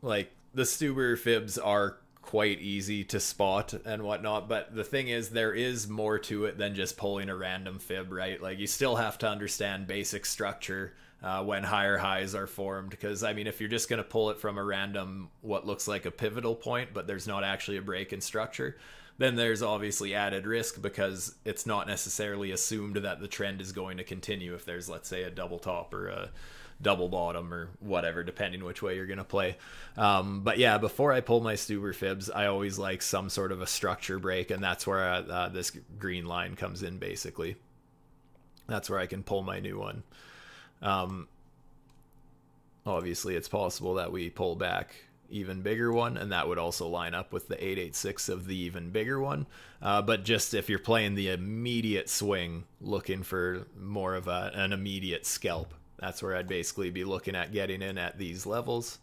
like the STUBER fibs are quite easy to spot and whatnot, but the thing is, there is more to it than just pulling a random fib, right? Like, you still have to understand basic structure when higher highs are formed, because I mean, if you're just going to pull it from a random what looks like a pivotal point but there's not actually a break in structure, then there's obviously added risk, because it's not necessarily assumed that the trend is going to continue if there's, let's say, a double top or a double bottom or whatever, depending which way you're going to play. But yeah, before I pull my STUBER fibs, I always like some sort of a structure break, and that's where this green line comes in, basically. That's where I can pull my new one. Obviously, it's possible that we pull back even bigger one, and that would also line up with the 886 of the even bigger one. But just if you're playing the immediate swing, looking for more of an immediate scalp, that's where I'd basically be looking at getting in at these levels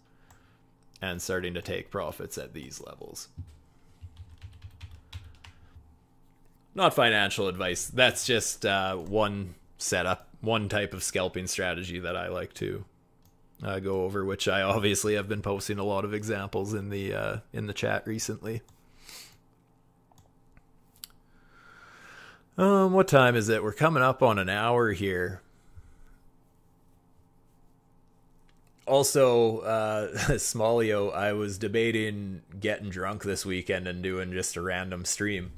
and starting to take profits at these levels. Not financial advice. That's just one setup, one type of scalping strategy that I like to go over, which I obviously have been posting a lot of examples in the chat recently. What time is it? We're coming up on an hour here. Also, Smallio, I was debating getting drunk this weekend and doing just a random stream.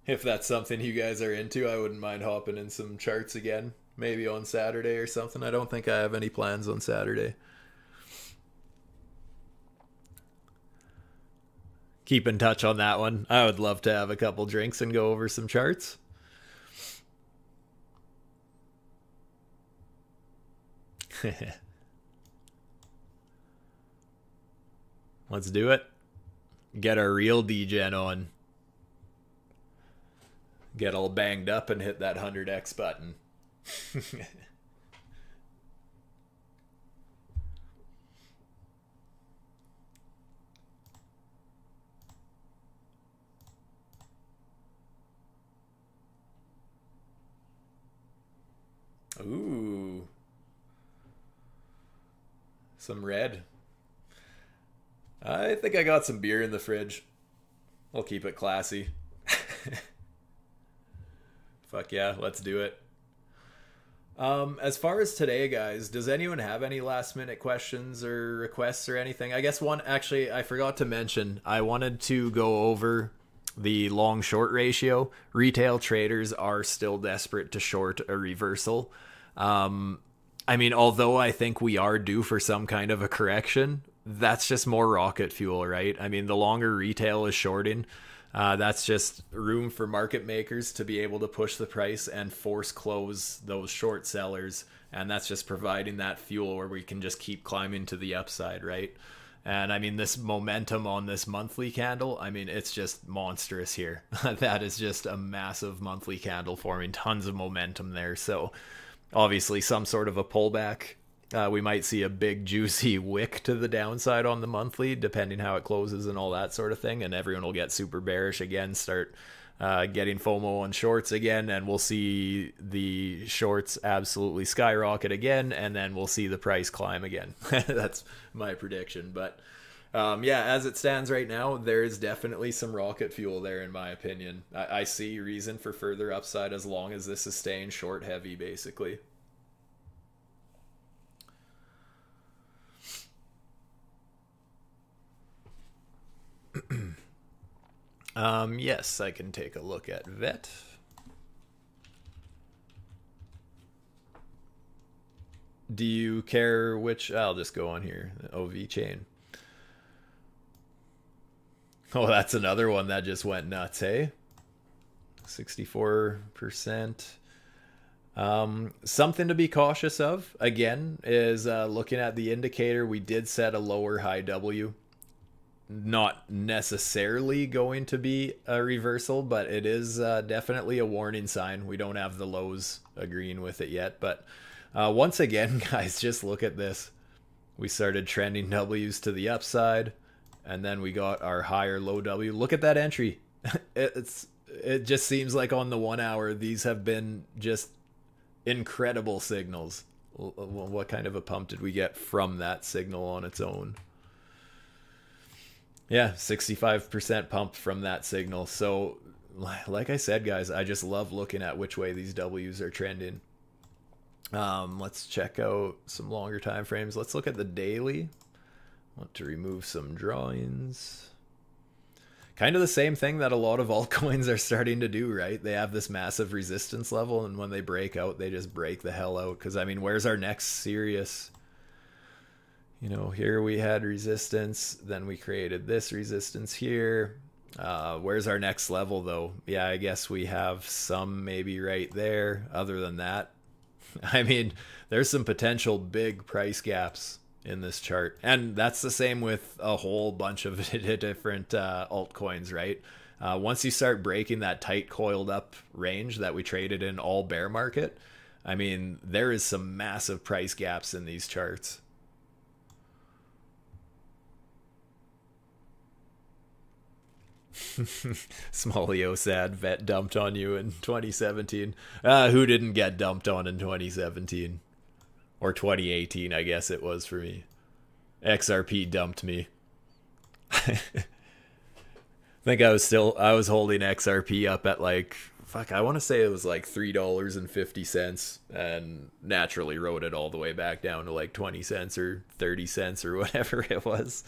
If that's something you guys are into, I wouldn't mind hopping in some charts again. Maybe on Saturday or something. I don't think I have any plans on Saturday. Keep in touch on that one. I would love to have a couple drinks and go over some charts. Let's do it. Get our real D-Gen on. Get all banged up and hit that 100x button. Ooh. Some red. I think I got some beer in the fridge. I'll keep it classy. Fuck yeah, let's do it. As far as today, guys, does anyone have any last minute questions or requests or anything? I guess one, actually, I forgot to mention, I wanted to go over the long short ratio. Retail traders are still desperate to short a reversal. I mean, although I think we are due for some kind of a correction, that's just more rocket fuel, right? I mean, the longer retail is shorting, that's just room for market makers to be able to push the price and force close those short sellers. And that's just providing that fuel where we can just keep climbing to the upside, right? And I mean, this momentum on this monthly candle, I mean, it's just monstrous here. That is just a massive monthly candle forming tons of momentum there. So obviously some sort of a pullback. We might see a big juicy wick to the downside on the monthly, depending how it closes and all that sort of thing. And everyone will get super bearish again, start getting FOMO on shorts again. And we'll see the shorts absolutely skyrocket again. And then we'll see the price climb again. That's my prediction. But yeah, as it stands right now, there is definitely some rocket fuel there, in my opinion. I see reason for further upside as long as this is staying short heavy, basically. Yes, I can take a look at VET. Do you care which? I'll just go on here. OV chain. Oh, that's another one that just went nuts, hey? 64%. Something to be cautious of, again, is looking at the indicator. We did set a lower high W. Not necessarily going to be a reversal, but it is definitely a warning sign. We don't have the lows agreeing with it yet. But once again, guys, just look at this. We started trending W's to the upside. And then we got our higher low W. Look at that entry. It just seems like on the 1 hour, these have been just incredible signals. What kind of a pump did we get from that signal on its own? Yeah, 65% pump from that signal. So like I said, guys, I just love looking at which way these W's are trending. Let's check out some longer time frames. Let's look at the daily. I want to remove some drawings. Kind of the same thing that a lot of altcoins are starting to do, right? They have this massive resistance level, and when they break out, they just break the hell out. Because, I mean, where's our next serious... You know, here we had resistance, then we created this resistance here. Where's our next level, though? Yeah, I guess we have some maybe right there. Other than that, I mean, there's some potential big price gaps in this chart. And that's the same with a whole bunch of different altcoins, right? Once you start breaking that tight coiled up range that we traded in all bear market, I mean, there is some massive price gaps in these charts. Smallio sad vet dumped on you in 2017. Who didn't get dumped on in 2017 or 2018? I guess it was for me. XRP dumped me. I think I was holding XRP up at like, fuck, I want to say it was like $3.50 and naturally rode it all the way back down to like 20 cents or 30 cents or whatever it was.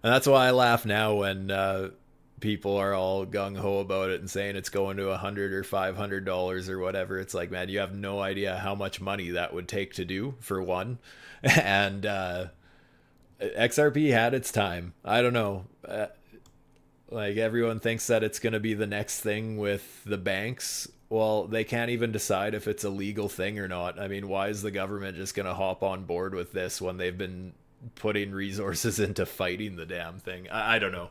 And that's why I laugh now when people are all gung-ho about it and saying it's going to $100 or $500 or whatever. It's like, man, you have no idea how much money that would take to do, for one. And XRP had its time. I don't know. Like, everyone thinks that it's going to be the next thing with the banks. Well, they can't even decide if it's a legal thing or not. I mean, why is the government just going to hop on board with this when they've been putting resources into fighting the damn thing? I don't know.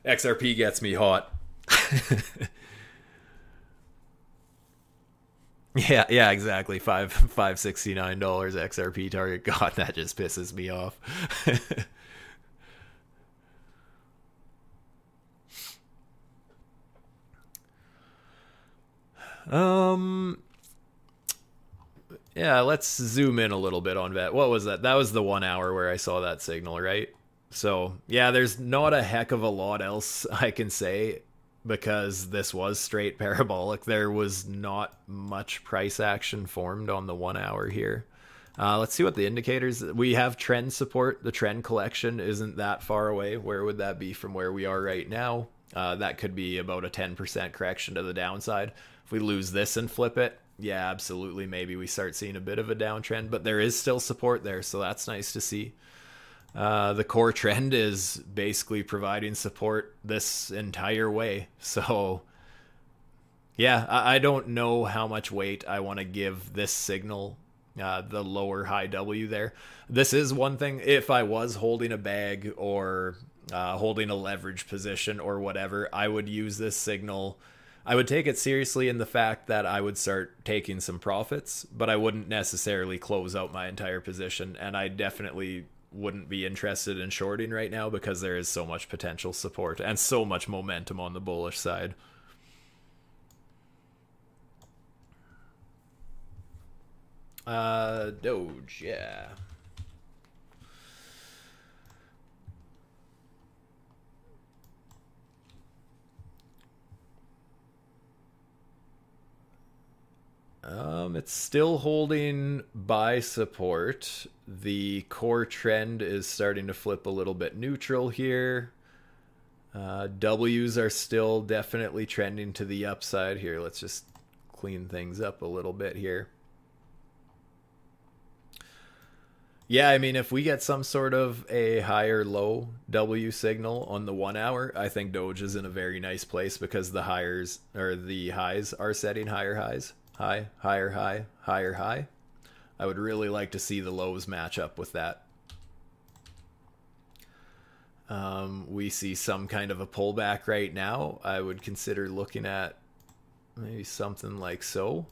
XRP gets me hot. yeah, exactly. $569 XRP target. God, that just pisses me off. Yeah, let's zoom in a little bit on that. What was that? That was the 1 hour where I saw that signal, right? So, yeah, there's not a heck of a lot else I can say because this was straight parabolic. There was not much price action formed on the 1 hour here. Let's see what the indicators... We have trend support. The trend collection isn't that far away. Where would that be from where we are right now? That could be about a 10% correction to the downside. If we lose this and flip it, yeah, absolutely. Maybe we start seeing a bit of a downtrend, but there is still support there, so that's nice to see. The core trend is basically providing support this entire way. So, yeah, I don't know how much weight I want to give this signal, the lower high W there. This is one thing. If I was holding a bag or holding a leverage position or whatever, I would use this signal. I would take it seriously in the fact that I would start taking some profits, but I wouldn't necessarily close out my entire position. And I definitely wouldn't be interested in shorting right now because there is so much potential support and so much momentum on the bullish side. Doge, yeah. It's still holding buy support. The core trend is starting to flip a little bit neutral here. W's are still definitely trending to the upside here. Let's just clean things up a little bit here. Yeah, I mean, if we get some sort of a higher low W signal on the 1 hour, I think Doge is in a very nice place because the highs are setting higher highs. High, higher high, higher high. I would really like to see the lows match up with that. We see some kind of a pullback right now. I would consider looking at maybe something like so.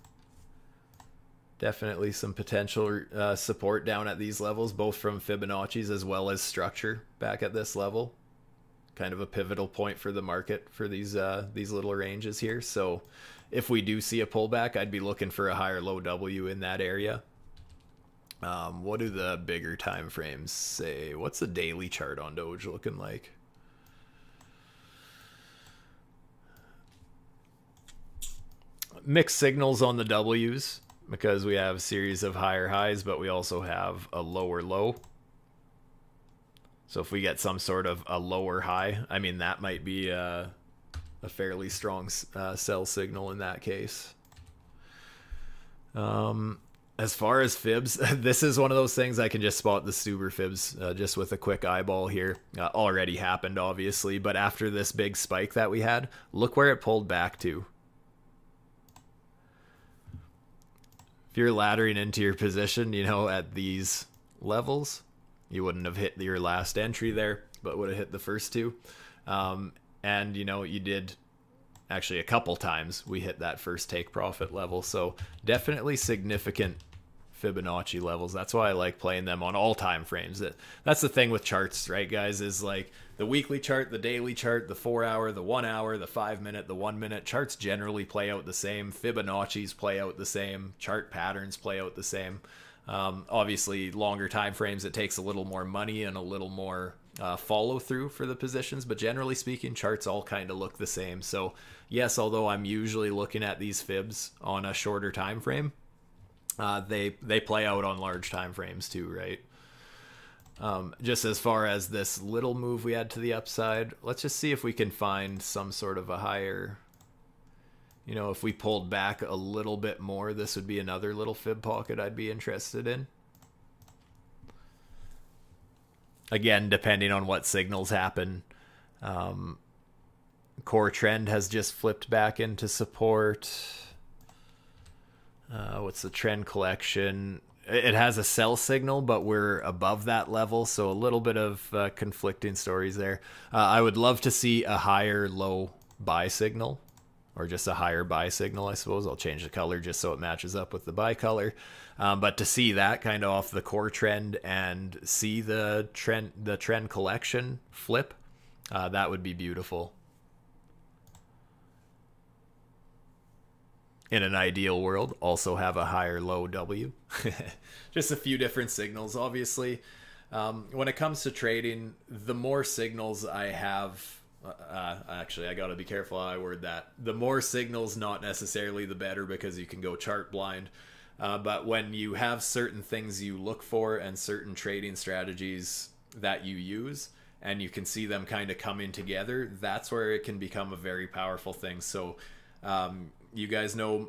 Definitely some potential support down at these levels, both from Fibonacci's as well as structure back at this level. Kind of a pivotal point for the market for these little ranges here. So if we do see a pullback, I'd be looking for a higher low W in that area. What do the bigger time frames say? What's the daily chart on Doge looking like? Mixed signals on the W's, because we have a series of higher highs, but we also have a lower low. So if we get some sort of a lower high, I mean, that might be a fairly strong sell signal in that case. As far as fibs, this is one of those things I can just spot the STUBER fibs just with a quick eyeball here. Already happened, obviously, but after this big spike that we had, look where it pulled back to. If you're laddering into your position, you know, at these levels, you wouldn't have hit your last entry there, but would have hit the first two. And, you know, you did actually a couple times we hit that first take profit level. So definitely significant Fibonacci levels. That's why I like playing them on all time frames. That's the thing with charts, right, guys, is like the weekly chart, the daily chart, the 4 hour, the 1 hour, the 5 minute, the 1 minute charts generally play out the same. Fibonacci's play out the same. Chart patterns play out the same. Obviously, longer time frames, it takes a little more money and a little more follow through for the positions, but generally speaking, charts all kind of look the same. So yes, although I'm usually looking at these fibs on a shorter time frame, they play out on large time frames too, right? Just as far as this little move we had to the upside, let's just see if we can find some sort of a higher, you know, if we pulled back a little bit more, this would be another little fib pocket I'd be interested in. Again, depending on what signals happen. Core trend has just flipped back into support. What's the trend collection? It has a sell signal, but we're above that level, so a little bit of conflicting stories there. I would love to see a higher low buy signal, or just a higher buy signal, I suppose. I'll change the color just so it matches up with the buy color. But to see that kind of off the core trend and see the trend collection flip, that would be beautiful. In an ideal world, also have a higher low W. Just a few different signals, obviously. When it comes to trading, the more signals I have, actually, I got to be careful how I word that. The more signals, not necessarily the better, because you can go chart blind. But when you have certain things you look for and certain trading strategies that you use, and you can see them kind of coming together, that's where it can become a very powerful thing. So you guys know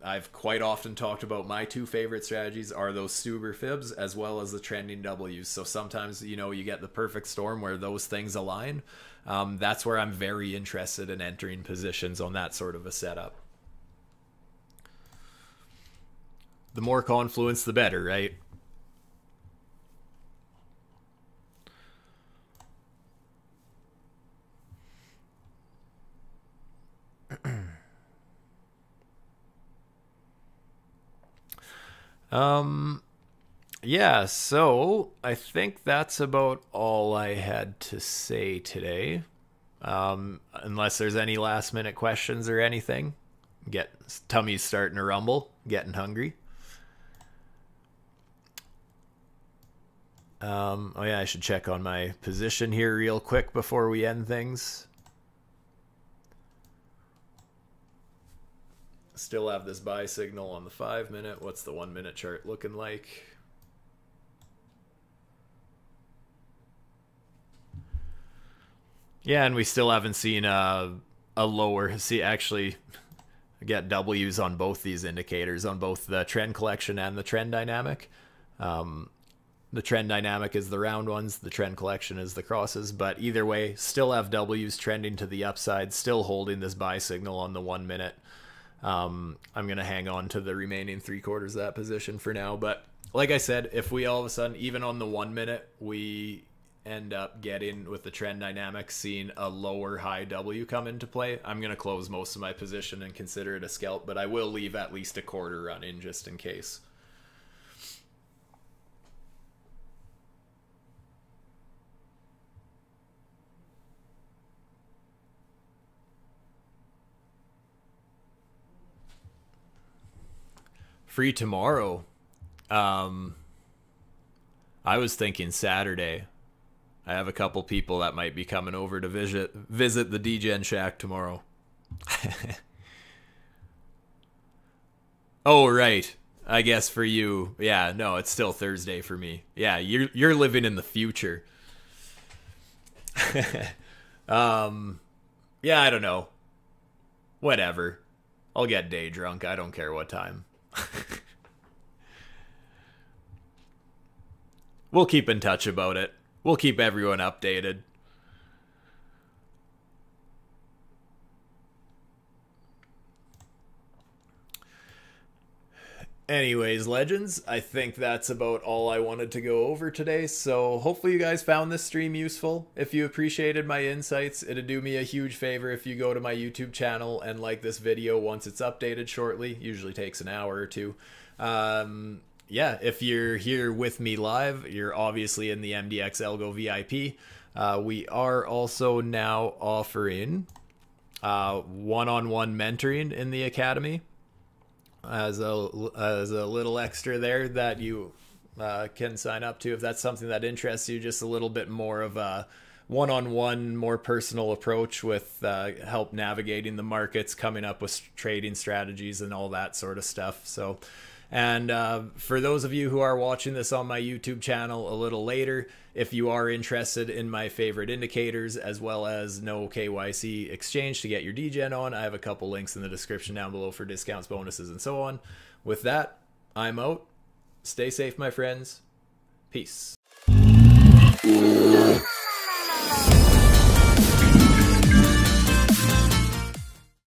I've quite often talked about my two favorite strategies are those STUBER fibs as well as the trending W's. So sometimes, you know, you get the perfect storm where those things align. That's where I'm very interested in entering positions on that sort of a setup. The more confluence, the better, right? Yeah, so I think that's about all I had to say today. Unless there's any last minute questions or anything. Tummy's starting to rumble, getting hungry. Oh yeah, I should check on my position here real quick before we end things. Still have this buy signal on the 5 minute. What's the 1 minute chart looking like? Yeah, and we still haven't seen a lower. See, actually, I get W's on both these indicators, on both the trend collection and the trend dynamic. The trend dynamic is the round ones, the trend collection is the crosses, but either way, still have W's trending to the upside, still holding this buy signal on the 1 minute. I'm going to hang on to the remaining 3/4 of that position for now. But like I said, if we all of a sudden, even on the 1 minute, we end up getting, with the trend dynamics, seeing a lower high W come into play, I'm going to close most of my position and consider it a scalp, but I will leave at least a quarter run in just in case. Free tomorrow. I was thinking Saturday. I have a couple people that might be coming over to visit the DGen Shack tomorrow. Oh, right. I guess for you, yeah, no, it's still Thursday for me. Yeah, you're living in the future. Yeah, I don't know. Whatever. I'll get day drunk. I don't care what time. We'll keep in touch about it. We'll keep everyone updated. Anyways, legends, I think that's about all I wanted to go over today. So hopefully you guys found this stream useful. If you appreciated my insights, it'd do me a huge favor if you go to my YouTube channel and like this video once it's updated shortly. Usually takes an hour or two. Yeah, if you're here with me live, you're obviously in the MDX ALGO VIP. We are also now offering one-on-one mentoring in the Academy. As a little extra there that you can sign up to if that's something that interests you. Just a little bit more of a one-on-one, more personal approach with help navigating the markets, coming up with trading strategies and all that sort of stuff. So, and for those of you who are watching this on my YouTube channel a little later, if you are interested in my favorite indicators as well as no KYC exchange to get your DGen on, I have a couple links in the description down below for discounts, bonuses, and so on. With that, I'm out. Stay safe, my friends. Peace.